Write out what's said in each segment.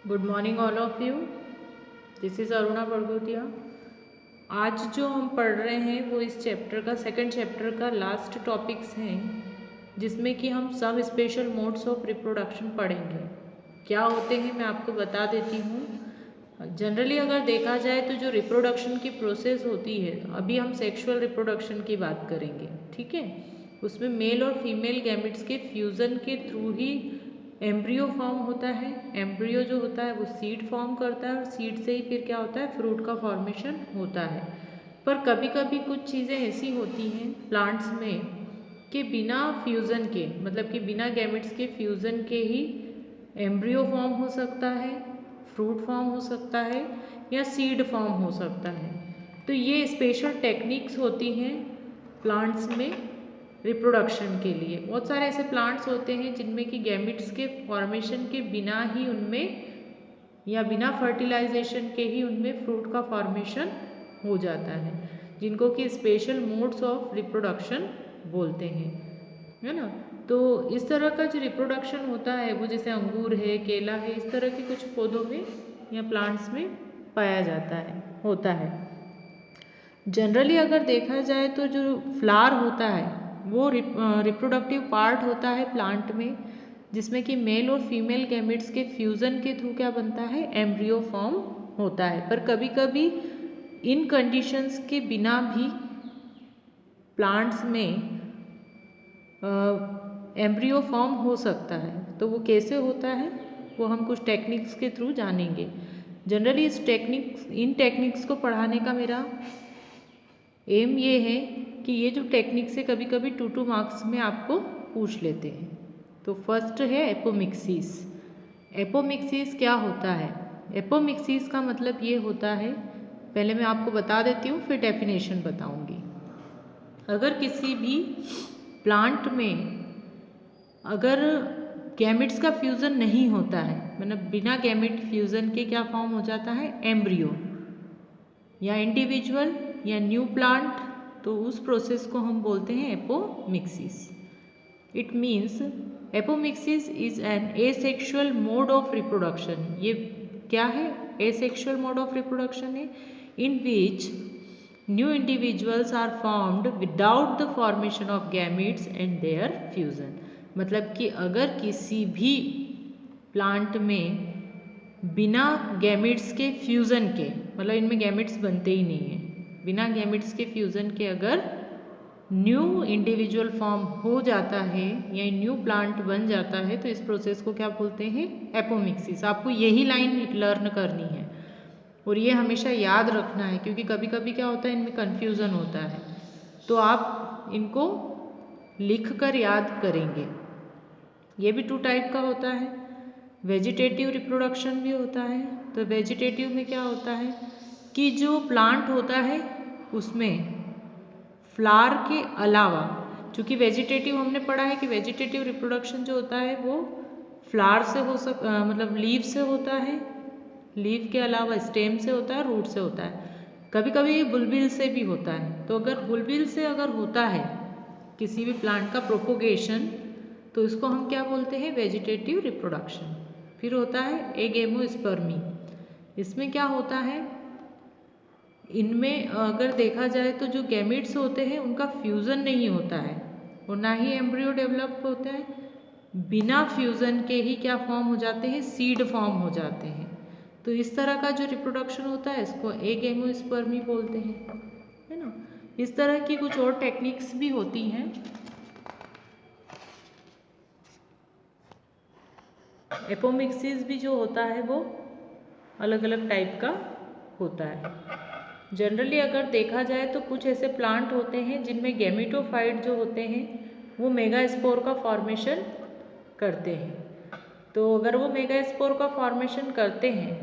Good morning all of you. This is Aruna Badgotiya. आज जो हम पढ़ रहे हैं वो इस चैप्टर का सेकंड चैप्टर का लास्ट टॉपिक्स हैं, जिसमें कि हम सब स्पेशल मोड्स ऑफ रिप्रोडक्शन पढ़ेंगे। क्या होते हैं मैं आपको बता देती हूँ। जनरली अगर देखा जाए तो जो रिप्रोडक्शन की प्रोसेस होती है, अभी हम सेक्सुअल रिप्रोडक्शन की बात करेंगे, ठीक है। उसमें मेल और फीमेल गैमेट्स के फ्यूज़न के थ्रू ही एम्ब्रियो फॉर्म होता है। एम्ब्रियो जो होता है वो सीड फॉर्म करता है और सीड से ही फिर क्या होता है, फ्रूट का फॉर्मेशन होता है। पर कभी कभी कुछ चीज़ें ऐसी होती हैं प्लांट्स में कि बिना फ्यूज़न के, मतलब कि बिना गैमेट्स के फ्यूज़न के ही एम्ब्रियो फॉर्म हो सकता है, फ्रूट फॉर्म हो सकता है या सीड फॉर्म हो सकता है। तो ये स्पेशल टेक्निक्स होती हैं प्लांट्स में रिप्रोडक्शन के लिए। बहुत सारे ऐसे प्लांट्स होते हैं जिनमें कि गैमेट्स के फॉर्मेशन के बिना ही उनमें या बिना फर्टिलाइजेशन के ही उनमें फ्रूट का फॉर्मेशन हो जाता है, जिनको कि स्पेशल मोड्स ऑफ रिप्रोडक्शन बोलते हैं, है ना। तो इस तरह का जो रिप्रोडक्शन होता है वो जैसे अंगूर है, केला है, इस तरह के कुछ पौधों में या प्लांट्स में पाया जाता है, होता है। जनरली अगर देखा जाए तो जो फ्लावर होता है वो रिप्रोडक्टिव पार्ट होता है प्लांट में, जिसमें कि मेल और फीमेल गैमेट्स के फ्यूज़न के थ्रू क्या बनता है, एम्ब्रियो फॉर्म होता है। पर कभी कभी इन कंडीशंस के बिना भी प्लांट्स में एम्ब्रियो फॉर्म हो सकता है। तो वो कैसे होता है वो हम कुछ टेक्निक्स के थ्रू जानेंगे। जनरली इन टेक्निक्स को पढ़ाने का मेरा एम ये है कि ये जो टेक्निक्स है कभी कभी 2 मार्क्स में आपको पूछ लेते हैं। तो फर्स्ट है एपोमिक्सिस। एपोमिक्सिस क्या होता है? एपोमिक्सिस का मतलब ये होता है, पहले मैं आपको बता देती हूँ फिर डेफिनेशन बताऊँगी। अगर किसी भी प्लांट में अगर गैमेट्स का फ्यूज़न नहीं होता है, मतलब बिना गैमेट फ्यूज़न के क्या फॉर्म हो जाता है, एम्ब्रियो या इंडिविजुअल या न्यू प्लांट, तो उस प्रोसेस को हम बोलते हैं apomixis. It means apomixis is an asexual mode of reproduction. ये क्या है? एसेक्सुअल मोड ऑफ रिप्रोडक्शन है in which new individuals are formed without the formation of gametes and their fusion. मतलब कि अगर किसी भी प्लांट में बिना गैमेट्स के फ्यूज़न के, मतलब इनमें गैमेट्स बनते ही नहीं हैं, बिना गैमेट्स के फ्यूज़न के अगर न्यू इंडिविजुअल फॉर्म हो जाता है या न्यू प्लांट बन जाता है, तो इस प्रोसेस को क्या बोलते हैं, एपोमिक्सिस। आपको यही लाइन लर्न करनी है और ये हमेशा याद रखना है, क्योंकि कभी कभी क्या होता है इनमें कन्फ्यूज़न होता है। तो आप इनको लिख कर याद करेंगे। ये भी 2 टाइप का होता है। वेजिटेटिव रिप्रोडक्शन भी होता है। तो वेजिटेटिव में क्या होता है कि जो प्लांट होता है उसमें फ्लावर के अलावा, चूँकि वेजिटेटिव हमने पढ़ा है कि वेजिटेटिव रिप्रोडक्शन जो होता है वो फ्लावर से मतलब लीव से होता है, लीव के अलावा स्टेम से होता है, रूट से होता है, कभी कभी बुलबिल से भी होता है। तो अगर बुलबिल से अगर होता है किसी भी प्लांट का प्रोपोगेशन, तो इसको हम क्या बोलते हैं, वेजिटेटिव रिप्रोडक्शन। फिर होता है एगेमोस्पर्मी। इसमें क्या होता है, इनमें अगर देखा जाए तो जो गैमेट्स होते हैं उनका फ्यूज़न नहीं होता है और ना ही एम्ब्रियो डेवलप होते हैं। बिना फ्यूज़न के ही क्या फॉर्म हो जाते हैं, सीड फॉर्म हो जाते हैं। तो इस तरह का जो रिप्रोडक्शन होता है इसको एगेमोस्पर्मी बोलते हैं, है ना। इस तरह की कुछ और टेक्निक्स भी होती हैं। एपोमिक्सिस भी जो होता है वो अलग अलग टाइप का होता है। जनरली अगर देखा जाए तो कुछ ऐसे प्लांट होते हैं जिनमें गैमेटोफाइट जो होते हैं वो मेगास्पोर का फॉर्मेशन करते हैं। तो अगर वो मेगास्पोर का फॉर्मेशन करते हैं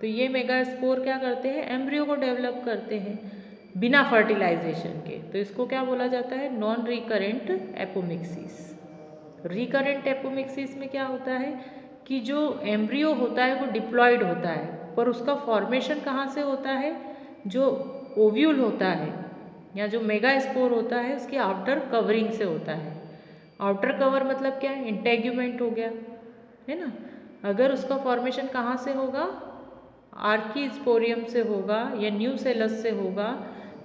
तो ये मेगास्पोर क्या करते हैं, एम्ब्रियो को डेवलप करते हैं बिना फर्टिलाइजेशन के। तो इसको क्या बोला जाता है, non recurrent apomixis. Recurrent apomixis में क्या होता है कि जो एम्ब्रियो होता है वो डिप्लॉयड होता है, पर उसका फॉर्मेशन कहाँ से होता है, जो ओव्यूल होता है या जो मेगास्पोर होता है उसकी आउटर कवरिंग से होता है। आउटर कवर मतलब क्या है, इंटेग्यूमेंट हो गया, है ना। अगर उसका फॉर्मेशन कहाँ से होगा, आर्कीस्पोरियम से होगा या न्यूसेलस से होगा,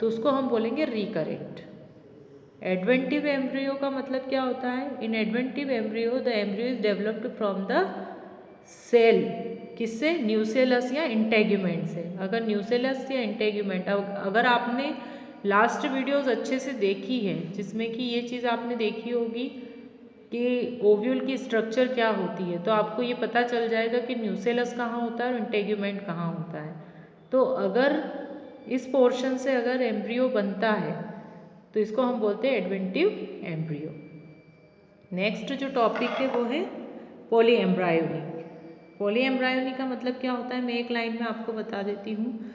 तो उसको हम बोलेंगे रिकरेंट। एडवेंटिव एम्ब्रियो का मतलब क्या होता है? In adventive embryo the embryo is developed from the cell, किससे? न्यूसेलस या इंटेग्यूमेंट से। अगर न्यूसेलस या इंटेग्यूमेंट, अगर आपने लास्ट वीडियोस अच्छे से देखी है जिसमें कि ये चीज़ आपने देखी होगी कि ओव्यूल की स्ट्रक्चर क्या होती है, तो आपको ये पता चल जाएगा कि न्यूसेलस कहाँ होता है और इंटेग्यूमेंट कहाँ होता है। तो अगर इस पोर्शन से अगर एम्ब्रियो बनता है तो इसको हम बोलते हैं एडवेंटिव एम्ब्रियो। नेक्स्ट जो टॉपिक है वो है पॉलीएम्ब्रायोनिक। पॉलीएम्ब्रायोनिक का मतलब क्या होता है, मैं एक लाइन में आपको बता देती हूँ।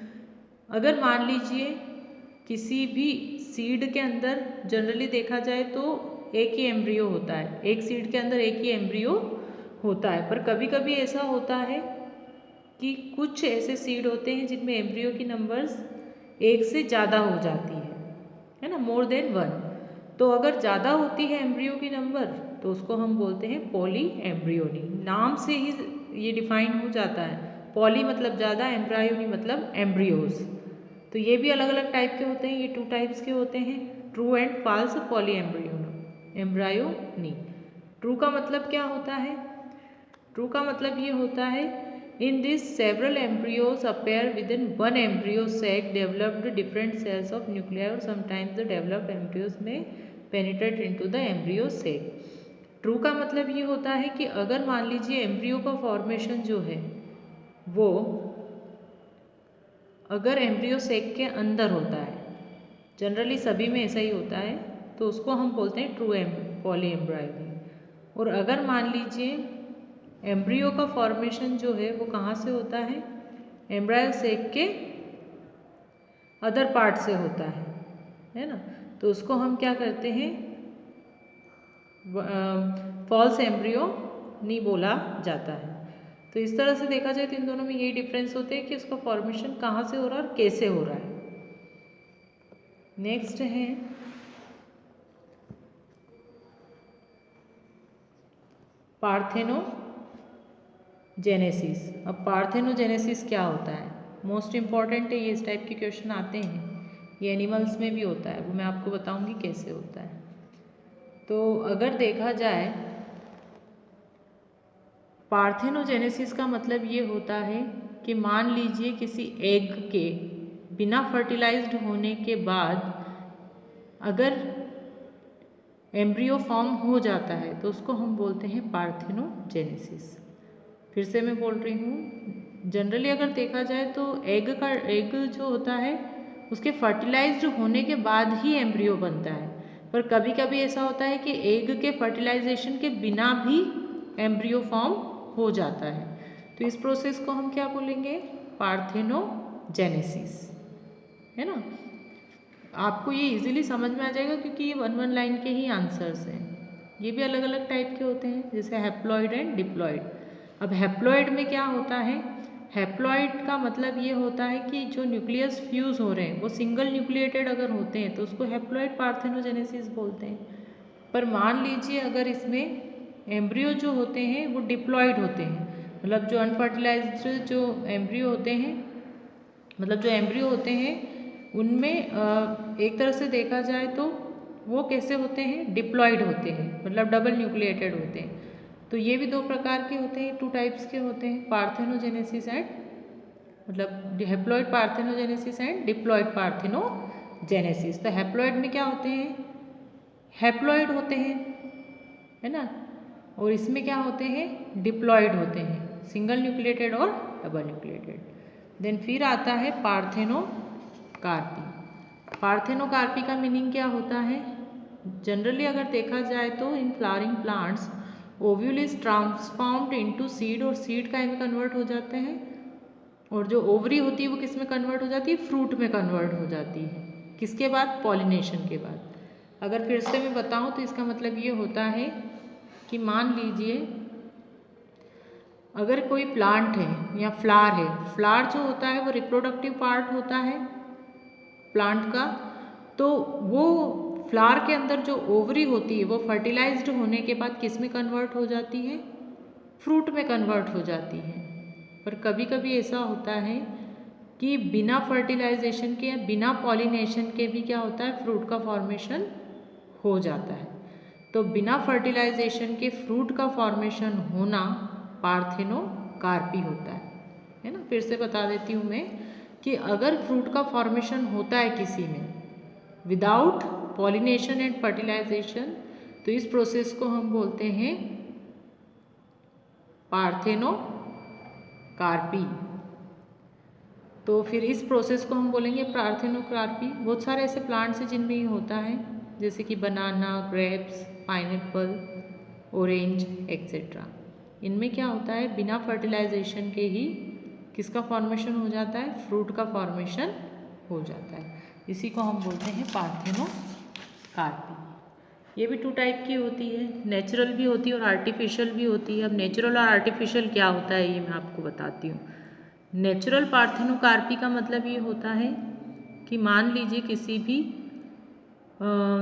अगर मान लीजिए किसी भी सीड के अंदर जनरली देखा जाए तो एक ही एम्ब्रियो होता है, एक सीड के अंदर एक ही एम्ब्रियो होता है, पर कभी कभी ऐसा होता है कि कुछ ऐसे सीड होते हैं जिनमें एम्ब्रियो की नंबर्स एक से ज़्यादा हो जाती है ना, मोर देन वन। तो अगर ज़्यादा होती है एम्ब्रियो की नंबर तो उसको हम बोलते हैं पॉली एम्ब्रियोनी। नाम से ही ये डिफाइन हो जाता है, पॉली मतलब ज़्यादा, एम्ब्रायोनी मतलब एम्ब्रियोज। तो ये भी अलग अलग टाइप के होते हैं, ये 2 टाइप्स के होते हैं, true and false polyembryony. True का मतलब क्या होता है? ट्रू का मतलब ये होता है in this several embryos appear with in one embryo sac developed different cells of nuclear और समटाइम्स द डेवलप्ड एम्ब्रियोज में penetrate into the embryo sac. True का मतलब ये होता है कि अगर मान लीजिए एम्ब्रियो का फॉर्मेशन जो है वो अगर एम्ब्रियो सेक के अंदर होता है, जनरली सभी में ऐसा ही होता है, तो उसको हम बोलते हैं ट्रू पॉली एम्ब्रायोनी। और अगर मान लीजिए एम्ब्रियो का फॉर्मेशन जो है वो कहाँ से होता है, एम्ब्रायो सेक के अदर पार्ट से होता है ना, तो उसको हम क्या करते हैं, फॉल्स एम्ब्रियो नहीं बोला जाता है। तो इस तरह से देखा जाए तो इन दोनों में यही डिफरेंस होते हैं कि उसका फॉर्मेशन कहाँ से हो रहा है और कैसे हो रहा है। नेक्स्ट है पार्थेनोजेनेसिस। अब पार्थेनोजेनेसिस क्या होता है, मोस्ट इम्पॉर्टेंट है, ये इस टाइप के क्वेश्चन आते हैं, ये एनिमल्स में भी होता है, वो मैं आपको बताऊंगी कैसे होता है। तो अगर देखा जाए पार्थेनोजेनेसिस का मतलब ये होता है कि मान लीजिए किसी एग के बिना फर्टिलाइज्ड होने के बाद अगर एम्ब्रियो फॉर्म हो जाता है तो उसको हम बोलते हैं पार्थेनोजेनेसिस। फिर से मैं बोल रही हूँ, जनरली अगर देखा जाए तो एग जो होता है उसके फर्टिलाइज्ड होने के बाद ही एम्ब्रियो बनता है, पर कभी कभी ऐसा होता है कि एग के फर्टिलाइजेशन के बिना भी एम्ब्रियो फॉर्म हो जाता है, तो इस प्रोसेस को हम क्या बोलेंगे, पार्थेनोजेनेसिस, है ना। आपको ये इजीली समझ में आ जाएगा क्योंकि ये 1 लाइन के ही आंसर्स हैं। ये भी अलग अलग टाइप के होते हैं, जैसे हैप्लॉइड एंड डिप्लॉइड। अब हैप्लॉइड में क्या होता है, हैप्लॉइड का मतलब ये होता है कि जो न्यूक्लियस फ्यूज हो रहे हैं वो सिंगल न्यूक्लिएटेड अगर होते हैं तो उसको हैप्लॉइड पार्थेनोजेनेसिस बोलते हैं। पर मान लीजिए अगर इसमें एम्ब्रियो जो होते हैं वो डिप्लॉइड होते हैं, मतलब जो अनफर्टिलाइज्ड जो एम्ब्रियो होते हैं, मतलब जो एम्ब्रियो होते हैं उनमें एक तरह से देखा जाए तो वो कैसे होते हैं, डिप्लॉइड होते हैं, मतलब डबल न्यूक्लिएटेड होते हैं। तो ये भी 2 प्रकार के होते हैं, 2 टाइप्स के होते हैं, पार्थेनोजेनेसिस एंड मतलब haploid parthenogenesis and diploid parthenogenesis. तो हैप्लॉइड में क्या होते हैं, हैप्लॉइड होते हैं, है ना, और इसमें क्या होते हैं, डिप्लॉइड होते हैं, सिंगल न्यूक्लिएटेड और डबल न्यूक्लिएटेड। देन फिर आता है पार्थेनोकार्पी। पार्थेनोकार्पी का मीनिंग क्या होता है, जनरली अगर देखा जाए तो in flowering plants ovule is transformed into seed, और सीड का में कन्वर्ट हो जाते हैं, और जो ओवरी होती है वो किस में कन्वर्ट हो जाती है, फ्रूट में कन्वर्ट हो जाती है, किसके बाद, पॉलिनेशन के बाद। अगर फिर से मैं बताऊं तो इसका मतलब ये होता है कि मान लीजिए अगर कोई प्लांट है या फ्लावर है, फ्लावर जो होता है वो रिप्रोडक्टिव पार्ट होता है प्लांट का, तो वो फ्लावर के अंदर जो ओवरी होती है वो फर्टिलाइज्ड होने के बाद किस में कन्वर्ट हो जाती है, फ्रूट में कन्वर्ट हो जाती हैं। पर कभी कभी ऐसा होता है कि बिना फर्टिलाइजेशन के या बिना पॉलिनेशन के भी क्या होता है, फ्रूट का फॉर्मेशन हो जाता है। तो बिना फर्टिलाइजेशन के फ्रूट का फॉर्मेशन होना पार्थेनोकार्पी होता है ना। फिर से बता देती हूँ मैं कि अगर फ्रूट का फॉर्मेशन होता है किसी में विदाउट पॉलिनेशन एंड फर्टिलाइजेशन, तो इस प्रोसेस को हम बोलते हैं पार्थेनोकार्पी। तो फिर इस प्रोसेस को हम बोलेंगे पार्थेनोकार्पी। बहुत सारे ऐसे प्लांट्स हैं जिनमें ये होता है, जैसे कि बनाना, ग्रेप्स, पाइनएप्पल, ऑरेंज एक्सेट्रा। इनमें क्या होता है, बिना फर्टिलाइजेशन के ही किसका फॉर्मेशन हो जाता है, फ्रूट का फॉर्मेशन हो जाता है। इसी को हम बोलते हैं पार्थेनोकार्पी। ये भी 2 टाइप की होती है, नेचुरल भी होती है और आर्टिफिशियल भी होती है। अब नेचुरल और आर्टिफिशियल क्या होता है ये मैं आपको बताती हूँ। नेचुरल पार्थेनोकार्पी का मतलब ये होता है कि मान लीजिए किसी भी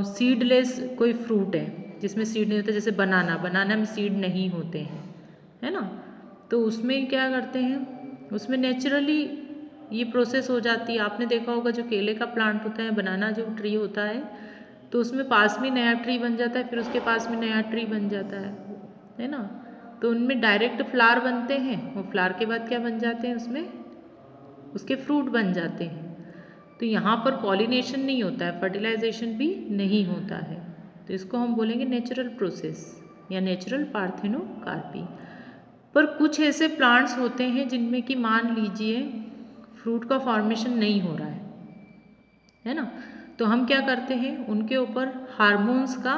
सीडलेस कोई फ्रूट है जिसमें सीड नहीं होता, जैसे बनाना में सीड नहीं होते हैं, है ना। तो उसमें क्या करते हैं, उसमें नेचुरली ये प्रोसेस हो जाती है। आपने देखा होगा जो केले का प्लांट होता है, बनाना जो ट्री होता है, तो उसमें पास में नया ट्री बन जाता है, फिर उसके पास में नया ट्री बन जाता है ना। तो उनमें डायरेक्ट फ्लावर बनते हैं, वो फ्लावर के बाद क्या बन जाते हैं, उसमें उसके फ्रूट बन जाते हैं। तो यहाँ पर पॉलिनेशन नहीं होता है, फर्टिलाइजेशन भी नहीं होता है, तो इसको हम बोलेंगे नेचुरल प्रोसेस या नेचुरल पार्थेनोकार्पी। पर कुछ ऐसे प्लांट्स होते हैं जिनमें कि मान लीजिए फ्रूट का फॉर्मेशन नहीं हो रहा है ना। तो हम क्या करते हैं, उनके ऊपर हार्मोन्स का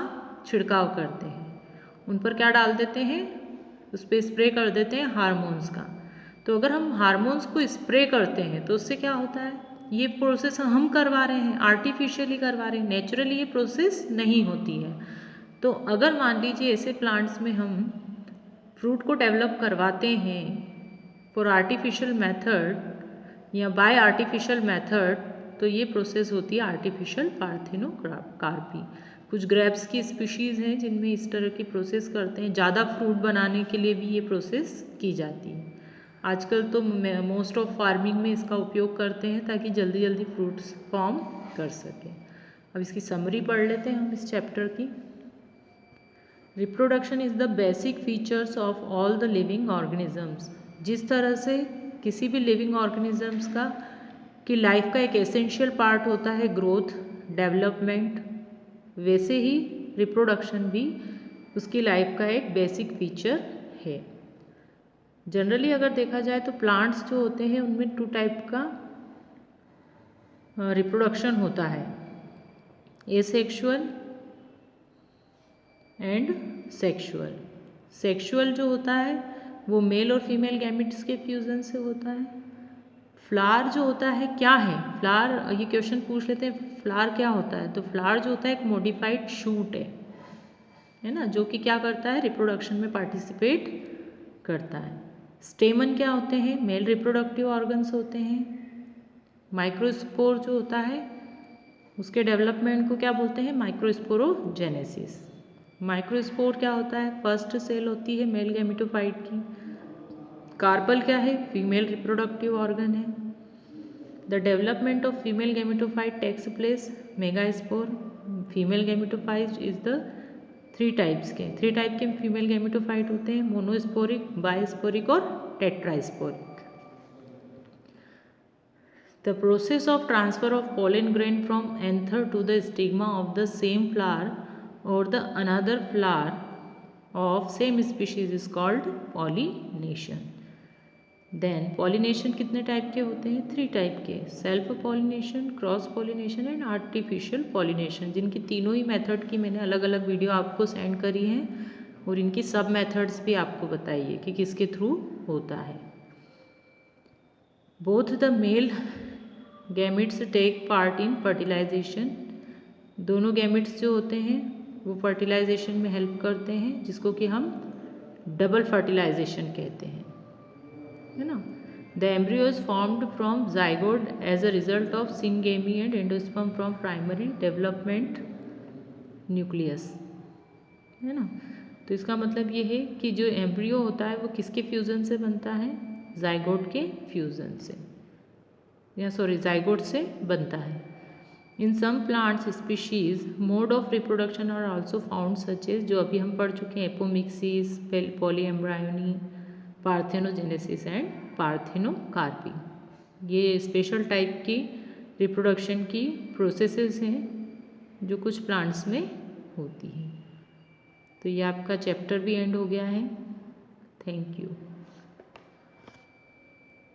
छिड़काव करते हैं। उन पर क्या डाल देते हैं, उस पर स्प्रे कर देते हैं हार्मोन्स का। तो अगर हम हार्मोन्स को स्प्रे करते हैं तो उससे क्या होता है, ये प्रोसेस हम करवा रहे हैं, आर्टिफिशियली करवा रहे हैं, नेचुरली ये प्रोसेस नहीं होती है। तो अगर मान लीजिए ऐसे प्लांट्स में हम फ्रूट को डेवलप करवाते हैं फॉर आर्टिफिशियल मेथड या बाय आर्टिफिशियल मेथड, तो ये प्रोसेस होती है आर्टिफिशियल पार्थेनोकार्पी। कुछ ग्रेप्स की स्पीशीज़ हैं जिनमें इस तरह की प्रोसेस करते हैं, ज़्यादा फ्रूट बनाने के लिए भी ये प्रोसेस की जाती है। आजकल तो मोस्ट ऑफ फार्मिंग में इसका उपयोग करते हैं ताकि जल्दी जल्दी फ्रूट्स फॉर्म कर सकें। अब इसकी समरी पढ़ लेते हैं हम इस चैप्टर की। Reproduction is the basic features of all the living organisms. जिस तरह से किसी भी लिविंग ऑर्गेनिजम्स का की लाइफ का एक एसेंशियल पार्ट होता है ग्रोथ, डेवलपमेंट, वैसे ही रिप्रोडक्शन भी उसकी लाइफ का एक बेसिक फीचर है। जनरली अगर देखा जाए तो प्लांट्स जो होते हैं उनमें 2 टाइप का रिप्रोडक्शन होता है, एसेक्सुअल एंड सेक्सुअल। सेक्सुअल जो होता है वो मेल और फीमेल गैमेट्स के फ्यूजन से होता है। फ्लावर जो होता है क्या है, फ्लावर, ये क्वेश्चन पूछ लेते हैं फ्लावर क्या होता है, तो फ्लावर जो होता है एक मॉडिफाइड शूट है ना, जो कि क्या करता है, रिप्रोडक्शन में पार्टिसिपेट करता है। स्टेमन क्या होते हैं, मेल रिप्रोडक्टिव ऑर्गन्स होते हैं। माइक्रोस्पोर जो होता है उसके डेवलपमेंट को क्या बोलते हैं, माइक्रोस्पोरोजेनेसिस। माइक्रोस्पोर क्या होता है, फर्स्ट सेल होती है मेल गैमेटोफाइट की। कार्पल क्या है, फीमेल रिप्रोडक्टिव ऑर्गन है। The development of female gametophyte takes place megaspore. Female gametophyte is the 3 types के 3 टाइप के फीमेल गैमेटोफाइट होते हैं, मोनोस्पोरिक, बायस्पोरिक और tetrasporic. The process of transfer of pollen grain from anther to the stigma of the same flower or the another flower of same species is called pollination. Then pollination कितने type के होते हैं, 3 type के, self pollination, cross pollination and artificial pollination, जिनकी तीनों ही method की मैंने अलग अलग वीडियो आपको सेंड करी हैं और इनकी सब मेथड्स भी आपको बताइए कि किसके थ्रू होता है। Both the male gametes take part in fertilization. दोनों गैमेट्स जो होते हैं वो फर्टिलाइजेशन में हेल्प करते हैं, जिसको कि हम डबल फर्टिलाइजेशन कहते हैं, है ना। The embryo is formed from zygote as a result of syngamy and endosperm from primary development nucleus, है ना। तो इसका मतलब ये है कि जो एम्ब्रियो होता है वो किसके फ्यूज़न से बनता है, जाइगोट के फ्यूज़न से, या सॉरी जाइगोट से बनता है। In some plants species mode of reproduction are also found such as, जो अभी हम पढ़ चुके हैं, apomixis, polyembryony, parthenogenesis and parthenocarpy. ये स्पेशल टाइप की रिप्रोडक्शन की प्रोसेसेस हैं जो कुछ प्लांट्स में होती हैं। तो ये आपका चैप्टर भी एंड हो गया है। Thank you.